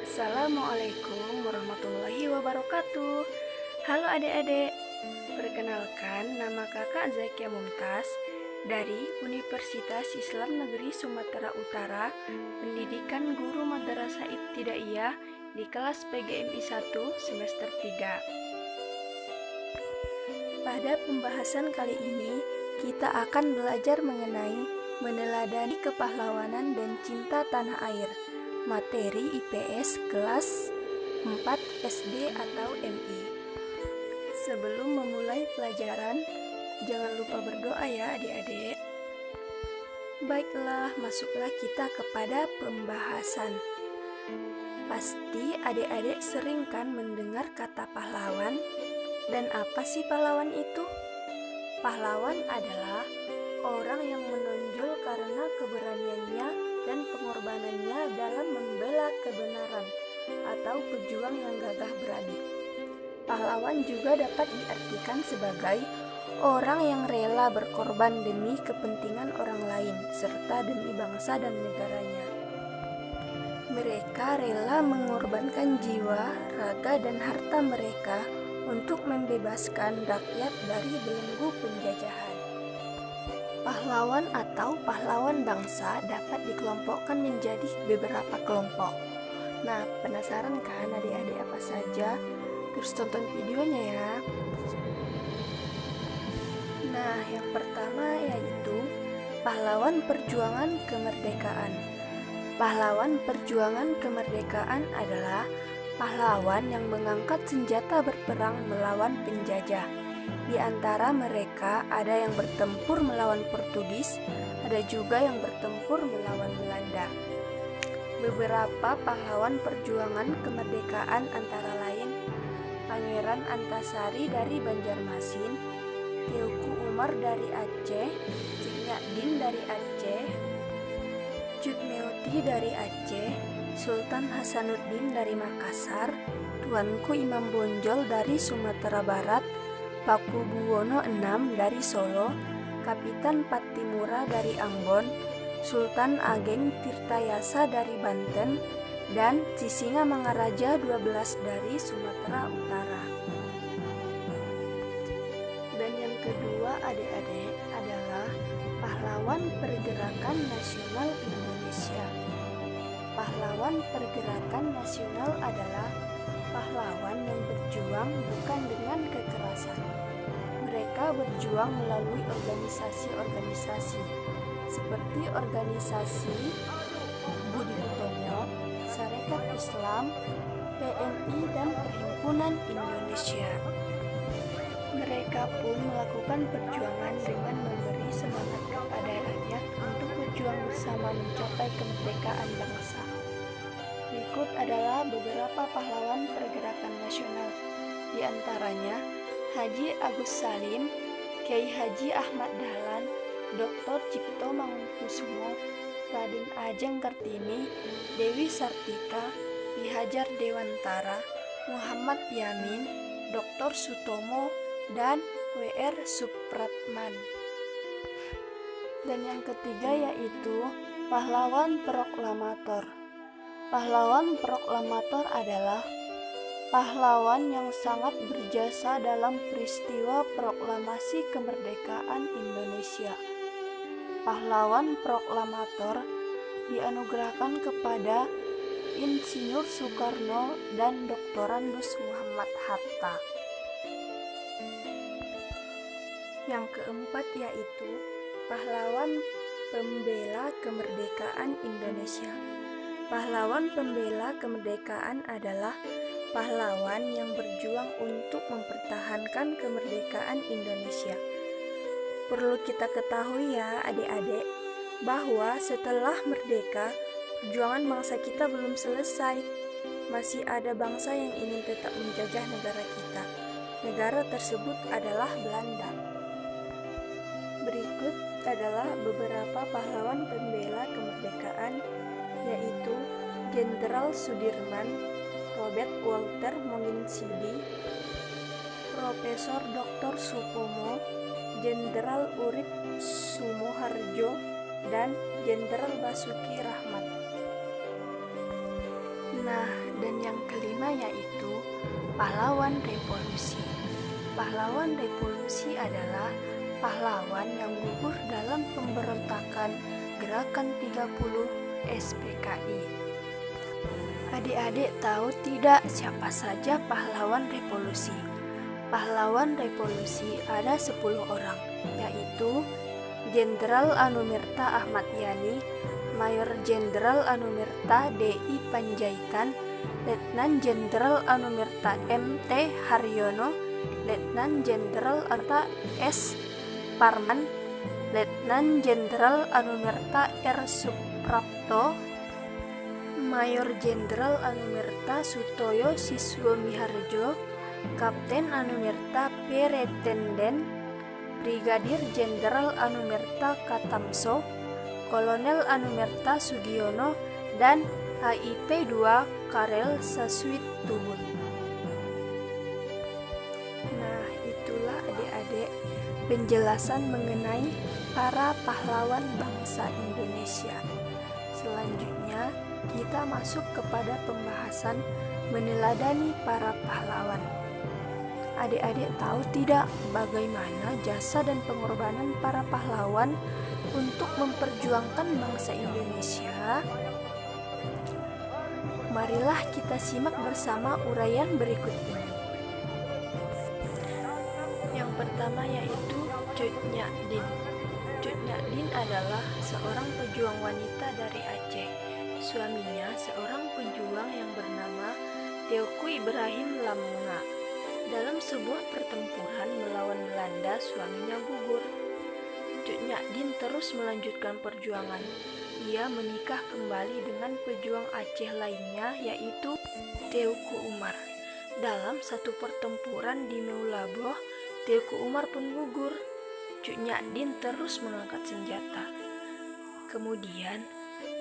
Assalamualaikum warahmatullahi wabarakatuh. Halo adik-adik, perkenalkan nama kakak Zakia Mumtaz dari Universitas Islam Negeri Sumatera Utara, Pendidikan Guru Madrasah Ibtidaiyah di kelas PGMI 1 semester 3. Pada pembahasan kali ini, kita akan belajar mengenai meneladani kepahlawanan dan cinta tanah air. Materi IPS kelas 4 SD atau MI. Sebelum memulai pelajaran, jangan lupa berdoa ya adik-adik. Baiklah, masuklah kita kepada pembahasan. Pasti adik-adik sering kan mendengar kata pahlawan? Dan apa sih pahlawan itu? Pahlawan adalah orang yang menonjol karena keberaniannya dan pengorbanannya dalam membela kebenaran atau pejuang yang gagah berani. Pahlawan juga dapat diartikan sebagai orang yang rela berkorban demi kepentingan orang lain serta demi bangsa dan negaranya. Mereka rela mengorbankan jiwa, raga, dan harta mereka untuk membebaskan rakyat dari belenggu penjajahan. Pahlawan atau pahlawan bangsa dapat dikelompokkan menjadi beberapa kelompok. Nah, penasaran kan adik-adik apa saja? Terus tonton videonya ya. Nah, yang pertama yaitu pahlawan perjuangan kemerdekaan. Pahlawan perjuangan kemerdekaan adalah pahlawan yang mengangkat senjata berperang melawan penjajah. Di antara mereka ada yang bertempur melawan Portugis, ada juga yang bertempur melawan Belanda. Beberapa pahlawan perjuangan kemerdekaan antara lain Pangeran Antasari dari Banjarmasin, Teuku Umar dari Aceh, Cik Nyadin dari Aceh, Cut Meoti dari Aceh, Sultan Hasanuddin dari Makassar, Tuanku Imam Bonjol dari Sumatera Barat, Paku Buwono VI dari Solo, Kapitan Pattimura dari Ambon, Sultan Ageng Tirtayasa dari Banten, dan Sisingamangaraja XII dari Sumatera Utara. Dan yang kedua adik-adik adalah pahlawan pergerakan nasional Indonesia. Pahlawan pergerakan nasional adalah pahlawan yang berjuang bukan dengan kekerasan. Mereka berjuang melalui organisasi-organisasi seperti organisasi Budi Utomo, Sarekat Islam, PNI, dan Perhimpunan Indonesia. Mereka pun melakukan perjuangan dengan memberi semangat kepada rakyat untuk berjuang bersama mencapai kemerdekaan bangsa. Berikut adalah beberapa pahlawan pergerakan nasional, di antaranya Haji Agus Salim, Kiai Haji Ahmad Dahlan, Dr. Cipto Mangunkusumo, Raden Ajeng Kartini, Dewi Sartika, Ki Hajar Dewantara, Muhammad Yamin, Dr. Sutomo, dan W.R. Supratman. Dan yang ketiga yaitu pahlawan proklamator. Pahlawan proklamator adalah pahlawan yang sangat berjasa dalam peristiwa proklamasi kemerdekaan Indonesia. Pahlawan proklamator dianugerahkan kepada Insinyur Soekarno dan Dr. Andes Muhammad Hatta. Yang keempat yaitu pahlawan pembela kemerdekaan Indonesia. Pahlawan pembela kemerdekaan adalah pahlawan yang berjuang untuk mempertahankan kemerdekaan Indonesia. Perlu kita ketahui ya adik-adik, bahwa setelah merdeka, perjuangan bangsa kita belum selesai. Masih ada bangsa yang ingin tetap menjajah negara kita. Negara tersebut adalah Belanda. Berikut adalah beberapa pahlawan pembela kemerdekaan, yaitu Jenderal Sudirman, Robert Walter Monginsidi, Profesor Dr. Supomo, Jenderal Urip Sumoharjo, dan Jenderal Basuki Rahmat. Nah, dan yang kelima yaitu pahlawan revolusi. Pahlawan revolusi adalah pahlawan yang gugur dalam pemberontakan Gerakan 30 SPKI. Adik-adik tahu tidak siapa saja pahlawan revolusi? Pahlawan revolusi ada 10 orang, yaitu Jenderal Anumerta Ahmad Yani, Mayor Jenderal Anumerta D.I. Panjaitan, Letnan Jenderal Anumerta M.T. Haryono, Letnan Jenderal Arta S. Parman, Letnan Jenderal Anumerta R. Suprapto, Mayor Jenderal Anumerta Sutoyo Siswomiharjo, Kapten Anumerta P. Retenden, Brigadir Jenderal Anumerta Katamso, Kolonel Anumerta Sugiono, dan HIP 2 Karel Saswit Tubun. Nah, itulah adik-adik penjelasan mengenai para pahlawan bangsa Indonesia. Selanjutnya, kita masuk kepada pembahasan meneladani para pahlawan. Adik-adik tahu tidak bagaimana jasa dan pengorbanan para pahlawan untuk memperjuangkan bangsa Indonesia? Marilah kita simak bersama uraian berikut ini. Yang pertama yaitu Cut Nyak Dien. Cut Nyak Dien adalah seorang pejuang wanita dari Aceh. Suaminya seorang pejuang yang bernama Teuku Ibrahim Lamnga. Dalam sebuah pertempuran melawan Belanda, suaminya gugur. Cut Nyak Dien terus melanjutkan perjuangan. Ia menikah kembali dengan pejuang Aceh lainnya, yaitu Teuku Umar. Dalam satu pertempuran di Meulaboh, Teuku Umar pun gugur. Cut Nyak Dien terus mengangkat senjata. Kemudian,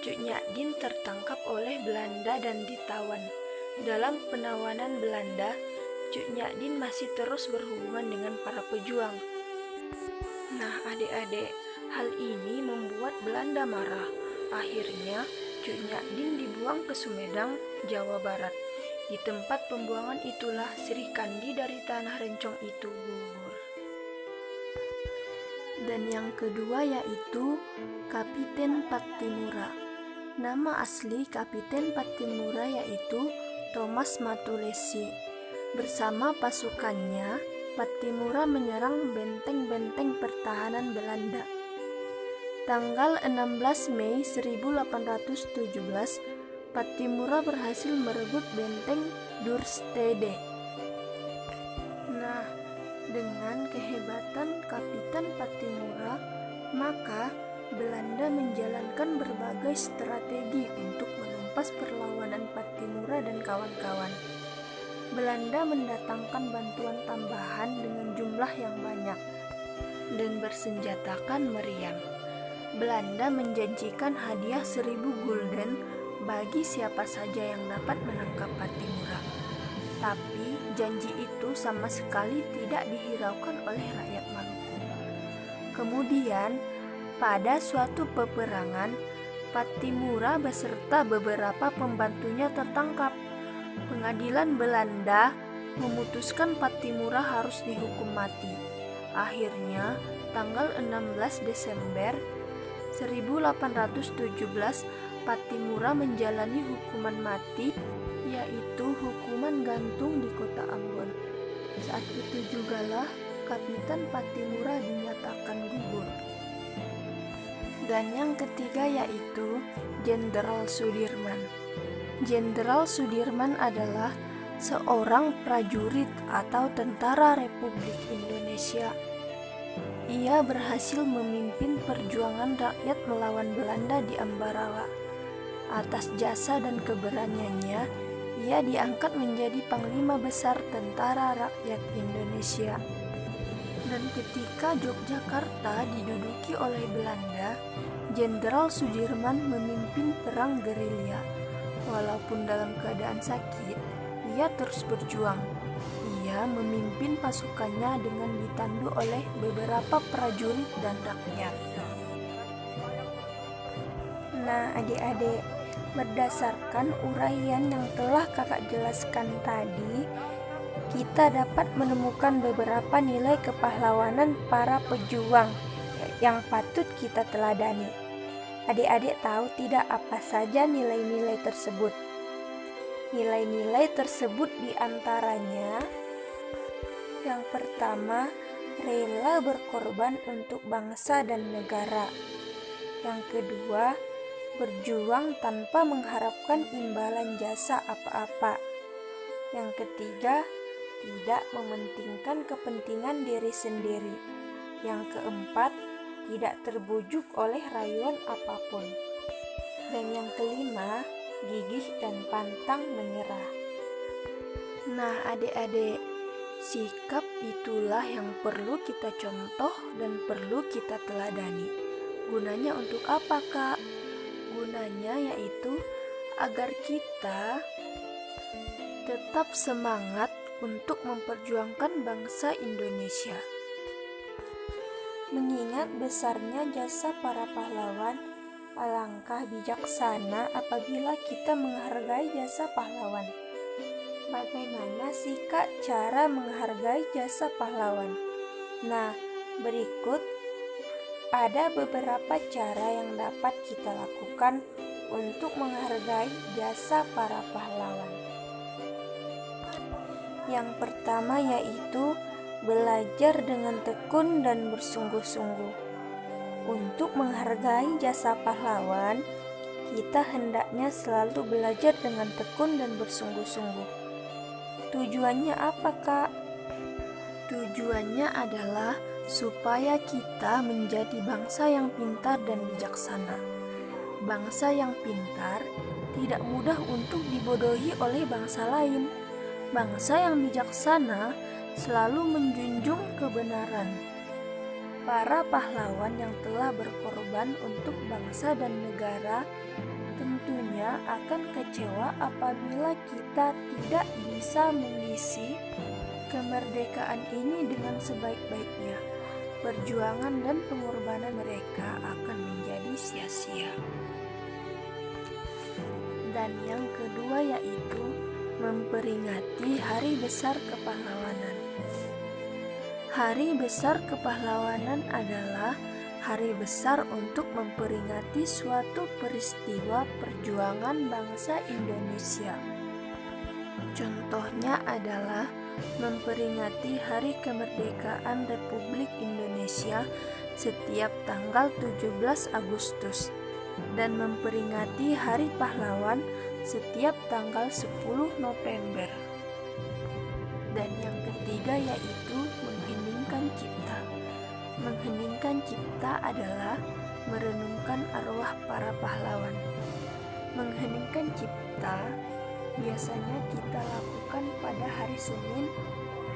Cut Nyak Dien tertangkap oleh Belanda dan ditawan. Dalam penawanan Belanda, Cut Nyak Dien masih terus berhubungan dengan para pejuang. Nah, adik-adik, hal ini membuat Belanda marah. Akhirnya, Cut Nyak Dien dibuang ke Sumedang, Jawa Barat. Di tempat pembuangan itulah Sri Kandi dari Tanah Rencong itu gugur. Dan yang kedua yaitu Kapiten Pattimura. Nama asli Kapiten Pattimura yaitu Thomas Matulesi. Bersama pasukannya, Pattimura menyerang benteng-benteng pertahanan Belanda. Tanggal 16 Mei 1817, Pattimura berhasil merebut benteng Durstede. Nah, dengan kehebatan Kapitan Pattimura, maka Belanda menjalankan berbagai strategi untuk menumpas perlawanan Pattimura dan kawan-kawan. Belanda mendatangkan bantuan tambahan dengan jumlah yang banyak dan bersenjatakan meriam. Belanda menjanjikan hadiah 1000 gulden bagi siapa saja yang dapat menangkap Pattimura. Tapi janji itu sama sekali tidak dihiraukan oleh rakyat Maluku. Kemudian, pada suatu peperangan, Pattimura beserta beberapa pembantunya tertangkap. Pengadilan Belanda memutuskan Pattimura harus dihukum mati. Akhirnya, tanggal 16 Desember 1817, Pattimura menjalani hukuman mati, yaitu hukuman gantung di kota Ambon. Saat itu jugalah Kapitan Pattimura dinyatakan gugur. Dan yang ketiga yaitu Jenderal Sudirman. Jenderal Sudirman adalah seorang prajurit atau tentara Republik Indonesia. Ia berhasil memimpin perjuangan rakyat melawan Belanda di Ambarawa. Atas jasa dan keberaniannya, ia diangkat menjadi Panglima Besar Tentara Rakyat Indonesia. Dan ketika Yogyakarta diduduki oleh Belanda, Jenderal Sudirman memimpin perang gerilya. Walaupun dalam keadaan sakit, ia terus berjuang. Ia memimpin pasukannya dengan ditandu oleh beberapa prajurit dan rakyat. Nah, adik-adik, Berdasarkan uraian yang telah kakak jelaskan tadi, kita dapat menemukan beberapa nilai kepahlawanan para pejuang yang patut kita teladani. Adik-adik tahu tidak apa saja nilai-nilai tersebut? Nilai-nilai tersebut diantaranya, yang pertama, rela berkorban untuk bangsa dan negara. Yang kedua, berjuang tanpa mengharapkan imbalan jasa apa-apa. Yang ketiga, tidak mementingkan kepentingan diri sendiri. Yang keempat, tidak terbujuk oleh rayuan apapun. Dan yang kelima, gigih dan pantang menyerah. Nah, adik-adik, sikap itulah yang perlu kita contoh dan perlu kita teladani. Gunanya untuk apa, Kak? Gunanya yaitu agar kita tetap semangat untuk memperjuangkan bangsa Indonesia. Mengingat besarnya jasa para pahlawan, alangkah bijaksana apabila kita menghargai jasa pahlawan. Bagaimana sih, Kak, cara menghargai jasa pahlawan? Nah, berikut ada beberapa cara yang dapat kita lakukan untuk menghargai jasa para pahlawan. Yang pertama yaitu belajar dengan tekun dan bersungguh-sungguh. Untuk menghargai jasa pahlawan, kita hendaknya selalu belajar dengan tekun dan bersungguh-sungguh. Tujuannya apa, Kak? Tujuannya adalah supaya kita menjadi bangsa yang pintar dan bijaksana. Bangsa yang pintar tidak mudah untuk dibodohi oleh bangsa lain. Bangsa yang bijaksana selalu menjunjung kebenaran. Para pahlawan yang telah berkorban untuk bangsa dan negara tentunya akan kecewa apabila kita tidak bisa mengisi kemerdekaan ini dengan sebaik-baiknya. Perjuangan dan pengorbanan mereka akan menjadi sia-sia. Dan yang kedua yaitu memperingati Hari Besar Kepahlawanan. Hari Besar Kepahlawanan adalah hari besar untuk memperingati suatu peristiwa perjuangan bangsa Indonesia. Contohnya adalah memperingati Hari Kemerdekaan Republik Indonesia setiap tanggal 17 Agustus dan memperingati Hari Pahlawan setiap tanggal 10 November. Dan yang ketiga yaitu mengheningkan cipta. Mengheningkan cipta adalah merenungkan arwah para pahlawan. Mengheningkan cipta biasanya kita lakukan pada hari Senin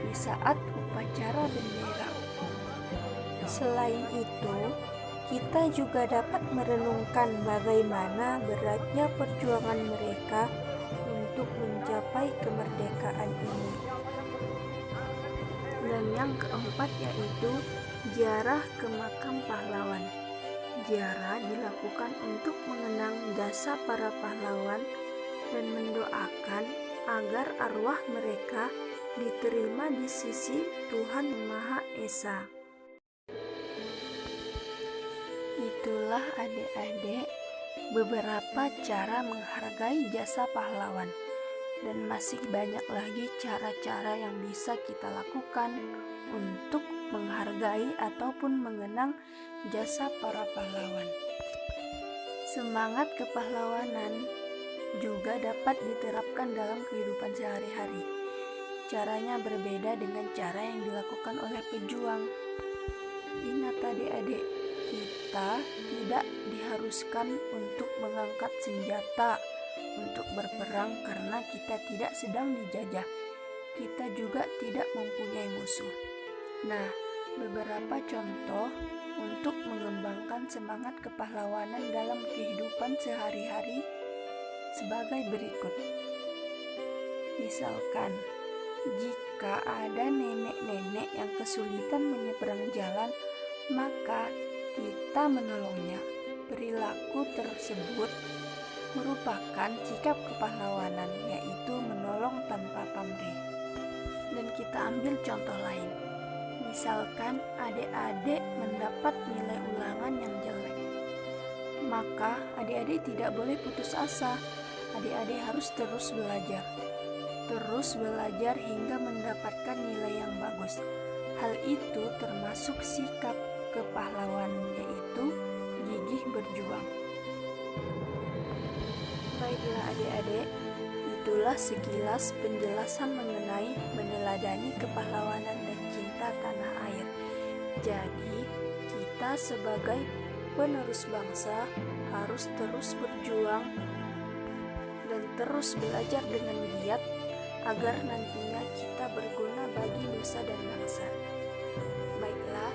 di saat upacara bendera. Selain itu, kita juga dapat merenungkan bagaimana beratnya perjuangan mereka untuk mencapai kemerdekaan ini. Dan yang keempat yaitu ziarah ke makam pahlawan. Ziarah dilakukan untuk mengenang jasa para pahlawan dan mendoakan agar arwah mereka diterima di sisi Tuhan Maha Esa. Itulah adik-adik beberapa cara menghargai jasa pahlawan, dan masih banyak lagi cara-cara yang bisa kita lakukan untuk menghargai ataupun mengenang jasa para pahlawan. Semangat kepahlawanan juga dapat diterapkan dalam kehidupan sehari-hari. Caranya berbeda dengan cara yang dilakukan oleh pejuang. Ingat adik-adik, kita tidak diharuskan untuk mengangkat senjata untuk berperang karena kita tidak sedang dijajah. Kita juga tidak mempunyai musuh. Nah, beberapa contoh untuk mengembangkan semangat kepahlawanan dalam kehidupan sehari-hari sebagai berikut. Misalkan, jika ada nenek-nenek yang kesulitan menyeberang jalan, maka kita menolongnya. Perilaku tersebut merupakan sikap kepahlawanan, yaitu menolong tanpa pamrih. Dan kita ambil contoh lain. Misalkan adik-adik mendapat nilai ulangan yang jelek, maka adik-adik tidak boleh putus asa. Adik-adik harus terus belajar hingga mendapatkan nilai yang bagus. Hal itu termasuk sikap kepahlawanan, yaitu gigih berjuang. Baiklah adik-adik, itulah sekilas penjelasan mengenai meneladani kepahlawanan dan cinta tanah air. Jadi, kita sebagai penerus bangsa harus terus berjuang dan terus belajar dengan giat agar nantinya kita berguna bagi nusa dan bangsa. Baiklah,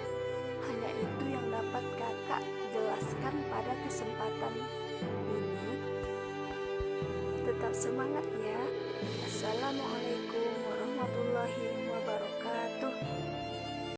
hanya itu yang dapat kakak jelaskan pada kesempatan ini. Tetap semangat ya.